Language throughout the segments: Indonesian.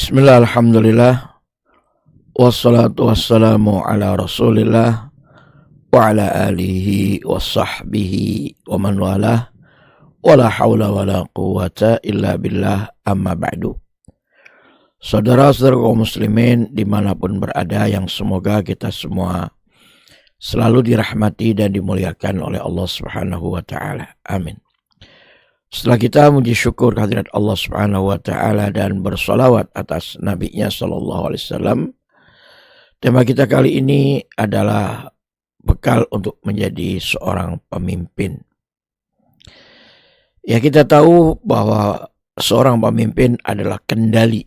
Bismillah, alhamdulillah, wassalatu wassalamu ala rasulillah, wa ala alihi wa sahbihi wa man walah, wa la hawla wa la quwata illa billah, amma ba'du. Saudara-saudara kaum muslimin dimanapun berada, yang semoga kita semua selalu dirahmati dan dimuliakan oleh Allah subhanahu wa ta'ala. Amin. Setelah kita memuji syukur kehadirat Allah subhanahu wa ta'ala dan bersolawat atas nabinya sallallahu alaihi wasallam, tema kita kali ini adalah bekal untuk menjadi seorang pemimpin. Ya, kita tahu bahwa seorang pemimpin adalah kendali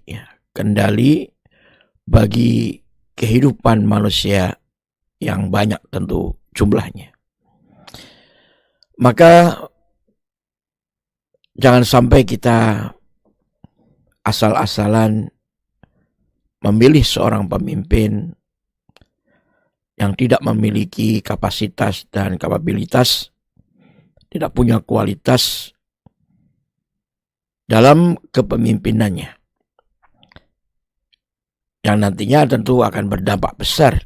bagi kehidupan manusia yang banyak tentu jumlahnya. Maka jangan sampai kita asal-asalan memilih seorang pemimpin yang tidak memiliki kapasitas dan kapabilitas, tidak punya kualitas dalam kepemimpinannya, yang nantinya tentu akan berdampak besar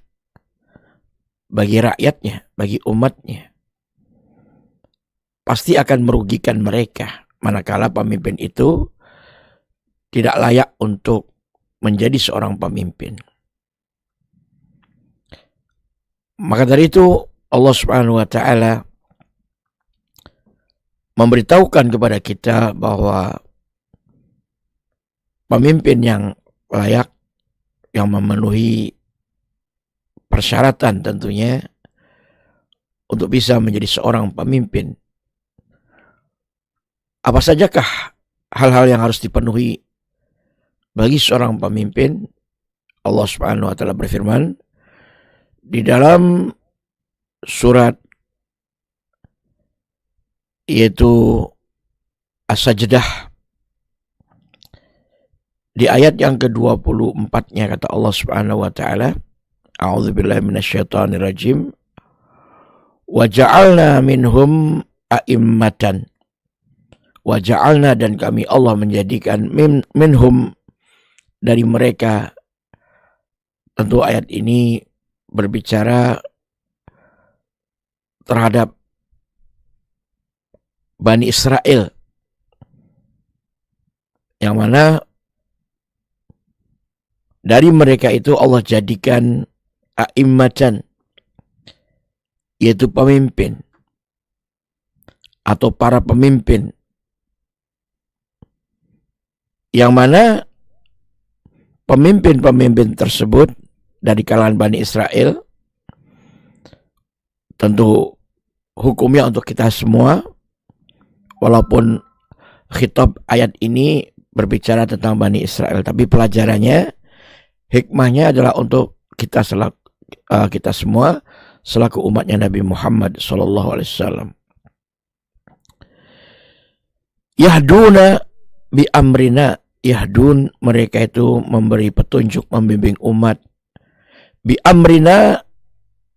bagi rakyatnya, bagi umatnya. Pasti akan merugikan mereka manakala pemimpin itu tidak layak untuk menjadi seorang pemimpin. Maka dari itu Allah subhanahu wa ta'ala memberitahukan kepada kita bahwa pemimpin yang layak, yang memenuhi persyaratan tentunya untuk bisa menjadi seorang pemimpin, apa sajakah hal-hal yang harus dipenuhi bagi seorang pemimpin? Allah subhanahu wa ta'ala berfirman di dalam surat yaitu As-Sajdah di ayat yang ke-24-nya, kata Allah subhanahu wa ta'ala, a'udzubillahi minasyaitonir rajim, wa ja'alna minhum a'immatan, wa ja'alna, dan kami Allah menjadikan minhum, dari mereka. Tentu ayat ini berbicara terhadap Bani Israel, yang mana dari mereka itu Allah jadikan a'immatan, yaitu pemimpin atau para pemimpin, yang mana pemimpin-pemimpin tersebut dari kalangan Bani Israel tentu hukumnya untuk kita semua, walaupun khitab ayat ini berbicara tentang Bani Israel, tapi pelajarannya, hikmahnya adalah untuk kita semua selaku umatnya Nabi Muhammad sallallahu alaihi wasallam. Yahduna bi amrina, yahdun, mereka itu memberi petunjuk, membimbing umat, bi amrina,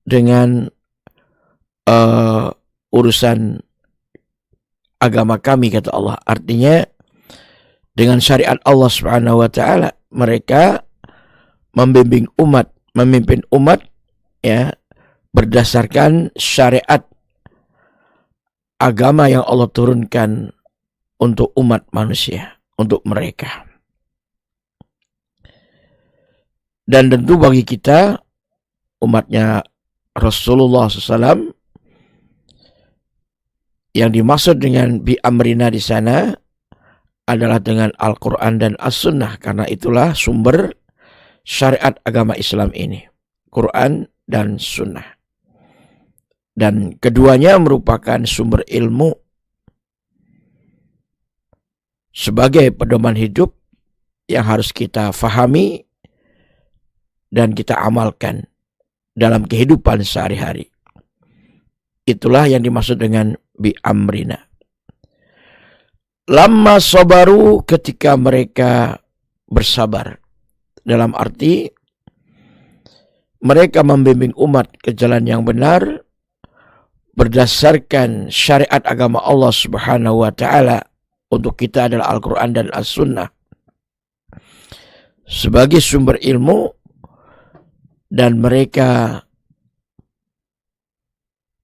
dengan urusan agama kami, kata Allah. Artinya dengan syariat Allah subhanahu wa ta'ala mereka membimbing umat, memimpin umat, ya, berdasarkan syariat agama yang Allah turunkan untuk umat manusia, untuk mereka. Dan tentu bagi kita umatnya Rasulullah SAW, yang dimaksud dengan bi amrina di sana adalah dengan Al-Quran dan As-Sunnah, karena itulah sumber syariat agama Islam ini, Quran dan Sunnah. Dan keduanya merupakan sumber ilmu sebagai pedoman hidup yang harus kita fahami dan kita amalkan dalam kehidupan sehari-hari. Itulah yang dimaksud dengan bi amrina. Lamma sabaru, ketika mereka bersabar, dalam arti mereka membimbing umat ke jalan yang benar berdasarkan syariat agama Allah subhanahu wa ta'ala. Untuk kita adalah Al-Quran dan As-Sunnah. sebagai sumber ilmu, dan mereka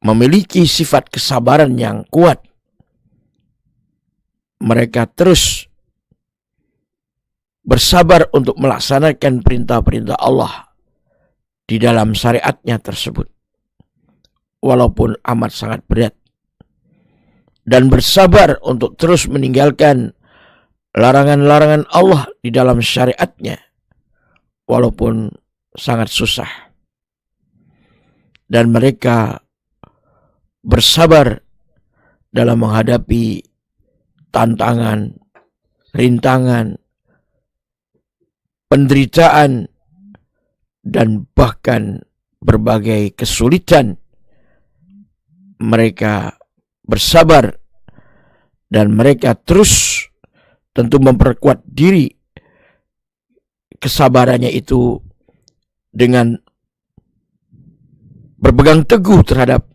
memiliki sifat kesabaran yang kuat. Mereka terus bersabar untuk melaksanakan perintah-perintah Allah di dalam syariatnya tersebut, walaupun amat sangat berat, dan bersabar untuk terus meninggalkan larangan-larangan Allah di dalam syariatnya, walaupun sangat susah. Dan mereka bersabar dalam menghadapi tantangan, rintangan, penderitaan, dan bahkan berbagai kesulitan. Mereka bersabar dan mereka terus tentu memperkuat diri kesabarannya itu dengan berpegang teguh terhadap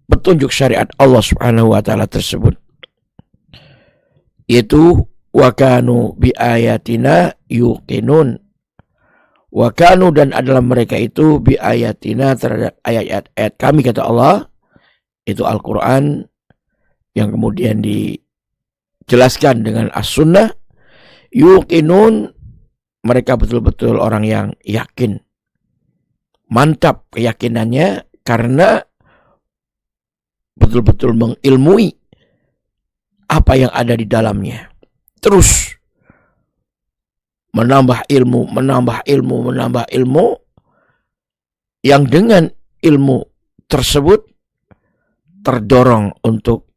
petunjuk syariat Allah Subhanahu wa taala tersebut, yaitu wa kanu bi ayatina yuqinun. Wa kanu, dan adalah mereka itu bi ayatina, terhadap ayat-ayat kami, kata Allah, itu Al-Quran yang kemudian dijelaskan dengan As-Sunnah. Yuqinun, mereka betul-betul orang yang yakin, mantap keyakinannya karena betul-betul mengilmui apa yang ada di dalamnya. Terus menambah ilmu, yang dengan ilmu tersebut terdorong untuk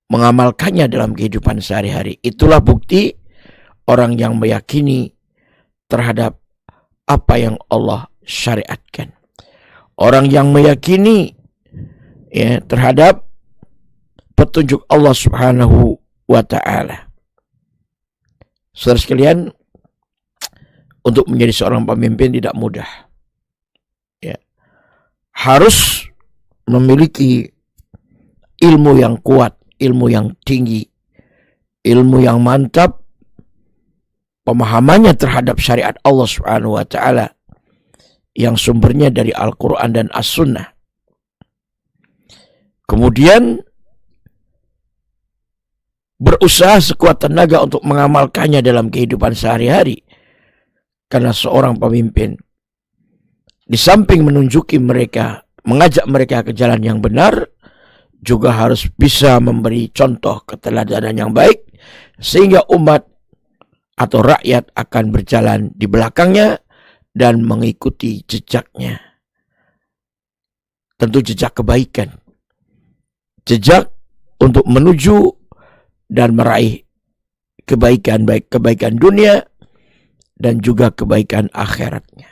mengamalkannya dalam kehidupan sehari-hari. Itulah bukti orang yang meyakini terhadap apa yang Allah syariatkan. Orang yang meyakini terhadap petunjuk Allah Subhanahu wa ta'ala. Saudara sekalian, untuk menjadi seorang pemimpin tidak mudah. Harus memiliki ilmu yang kuat, ilmu yang tinggi, ilmu yang mantap, pemahamannya terhadap syariat Allah Subhanahu wa ta'ala yang sumbernya dari Al-Quran dan As-Sunnah. Kemudian berusaha sekuat tenaga untuk mengamalkannya dalam kehidupan sehari-hari. Karena seorang pemimpin, di samping menunjuki mereka, mengajak mereka ke jalan yang benar, juga harus bisa memberi contoh keteladanan yang baik, sehingga umat atau rakyat akan berjalan di belakangnya dan mengikuti jejaknya. Tentu jejak kebaikan, jejak untuk menuju dan meraih kebaikan, baik kebaikan dunia dan juga kebaikan akhiratnya.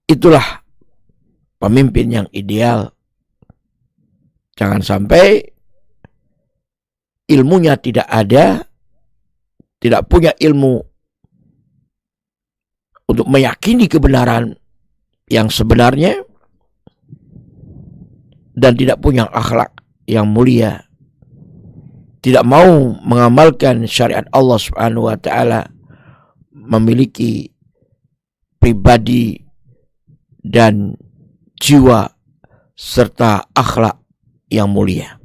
Itulah pemimpin yang ideal. Jangan sampai ilmunya tidak ada, tidak punya ilmu untuk meyakini kebenaran yang sebenarnya, dan tidak punya akhlak yang mulia, tidak mau mengamalkan syariat Allah Subhanahu wa ta'ala, memiliki pribadi dan jiwa serta akhlak yang mulia.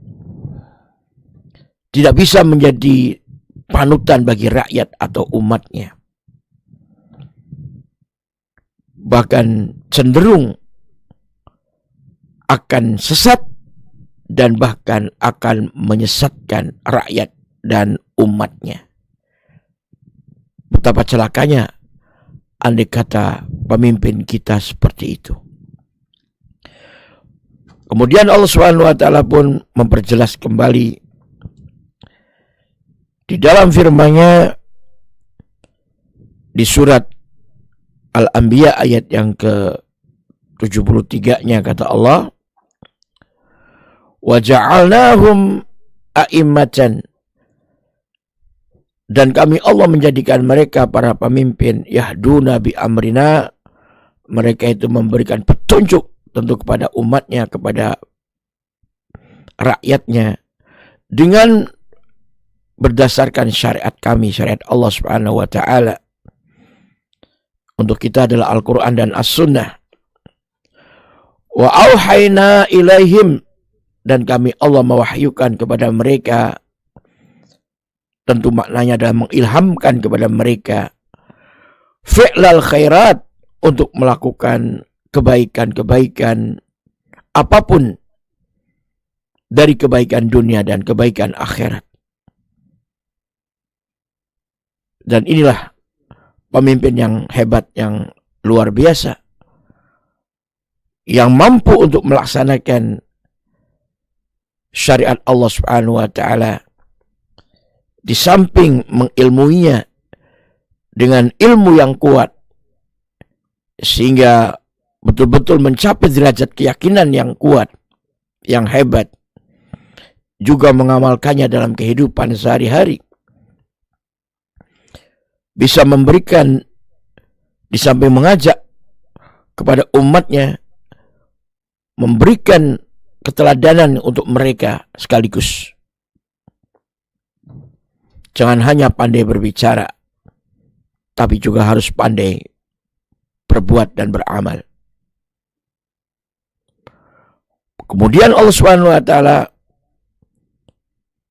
Tidak bisa menjadi panutan bagi rakyat atau umatnya. Bahkan cenderung akan sesat dan bahkan akan menyesatkan rakyat dan umatnya. Betapa celakanya andai kata pemimpin kita seperti itu. Kemudian Allah Subhanahu wa ta'ala pun memperjelas kembali di dalam firman-Nya di surat Al-Anbiya ayat yang ke-73-nya, kata Allah, wa ja'alnahum a'immatan, dan kami Allah menjadikan mereka para pemimpin, yahduna bi amrina, mereka itu memberikan petunjuk tentu kepada umatnya, kepada rakyatnya, dengan berdasarkan syariat kami, syariat Allah Subhanahu wa taala. Untuk kita adalah Al-Qur'an dan As-Sunnah. Wa auhayna ilaihim, dan kami Allah mewahyukan kepada mereka. Tentu maknanya adalah mengilhamkan kepada mereka fi'lal khairat, untuk melakukan kebaikan-kebaikan apapun dari kebaikan dunia dan kebaikan akhirat. Dan inilah pemimpin yang hebat, yang luar biasa, yang mampu untuk melaksanakan syariat Allah Subhanahu wa taala, di samping mengilmuinya dengan ilmu yang kuat, sehingga betul-betul mencapai derajat keyakinan yang kuat, yang hebat, juga mengamalkannya dalam kehidupan sehari-hari. Bisa memberikan, di samping mengajak kepada umatnya, memberikan keteladanan untuk mereka sekaligus. Jangan hanya pandai berbicara, tapi juga harus pandai berbuat dan beramal. Kemudian Allah Subhanahu wa taala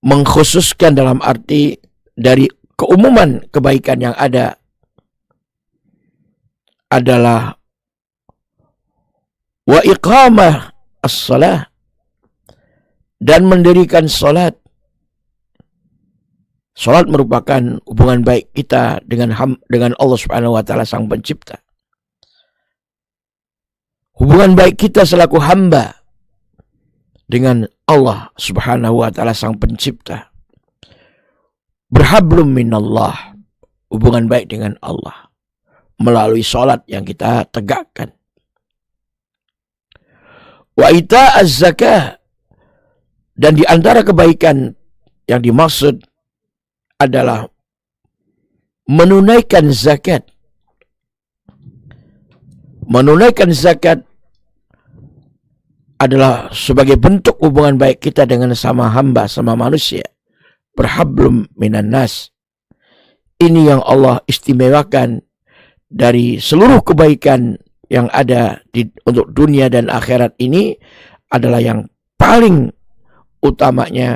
mengkhususkan dalam arti dari keumuman kebaikan yang ada adalah wa iqamah as-salah, dan mendirikan salat. Salat merupakan hubungan baik kita dengan Allah Subhanahu wa taala Sang Pencipta. Hubungan baik kita selaku hamba dengan Allah Subhanahu wa taala Sang Pencipta. Berhablum minallah, hubungan baik dengan Allah melalui salat yang kita tegakkan. Wa ita'az zakah, dan di antara kebaikan yang dimaksud adalah menunaikan zakat. Menunaikan zakat adalah sebagai bentuk hubungan baik kita dengan sama hamba, sama manusia. Berhablum minan nas. Ini yang Allah istimewakan dari seluruh kebaikan yang ada untuk dunia dan akhirat ini, adalah yang paling utamanya,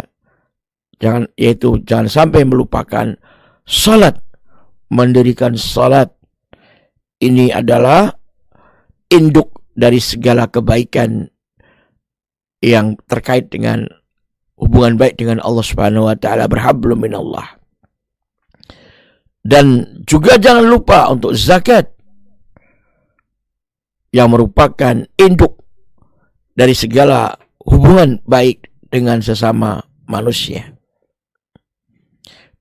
yaitu jangan sampai melupakan salat. Mendirikan salat ini adalah induk dari segala kebaikan yang terkait dengan hubungan baik dengan Allah Subhanahu wa taala. Berhablum minallah. Dan juga jangan lupa untuk zakat, yang merupakan induk dari segala hubungan baik dengan sesama manusia.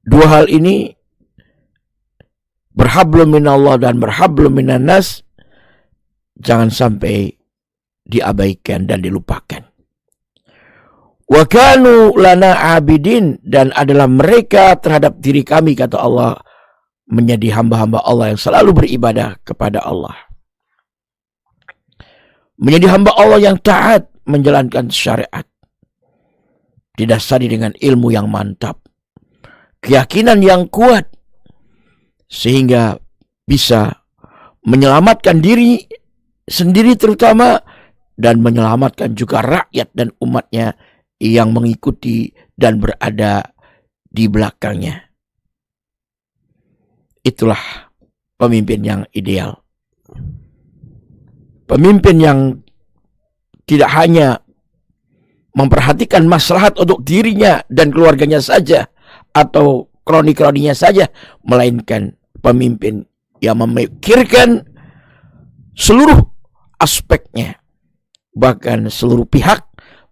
Dua hal ini, berhablum minallah dan berhablum minan nas, jangan sampai diabaikan dan dilupakan. Wa kanu lana abidin, dan adalah mereka terhadap diri kami, kata Allah, menjadi hamba-hamba Allah yang selalu beribadah kepada Allah. Menjadi hamba Allah yang taat menjalankan syariat, didasari dengan ilmu yang mantap, keyakinan yang kuat, sehingga bisa menyelamatkan diri sendiri terutama, dan menyelamatkan juga rakyat dan umatnya yang mengikuti dan berada di belakangnya. Itulah pemimpin yang ideal. Pemimpin yang tidak hanya memperhatikan maslahat untuk dirinya dan keluarganya saja, atau kroni-kroninya saja, melainkan pemimpin yang memikirkan seluruh aspeknya, bahkan seluruh pihak,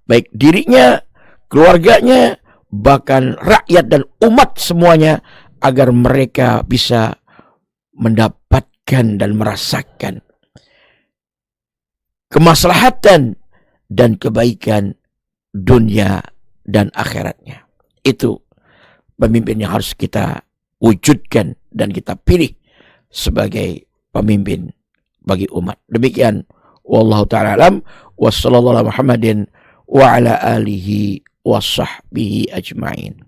baik dirinya, keluarganya, bahkan rakyat dan umat semuanya, agar mereka bisa mendapatkan dan merasakan kemaslahatan dan kebaikan dunia dan akhiratnya. Itu pemimpin yang harus kita wujudkan dan kita pilih sebagai pemimpin bagi umat. Demikian, wallahu ta'ala alam, wa sallallahu ala Muhammadin wa ala alihi wa sahbihi ajma'in.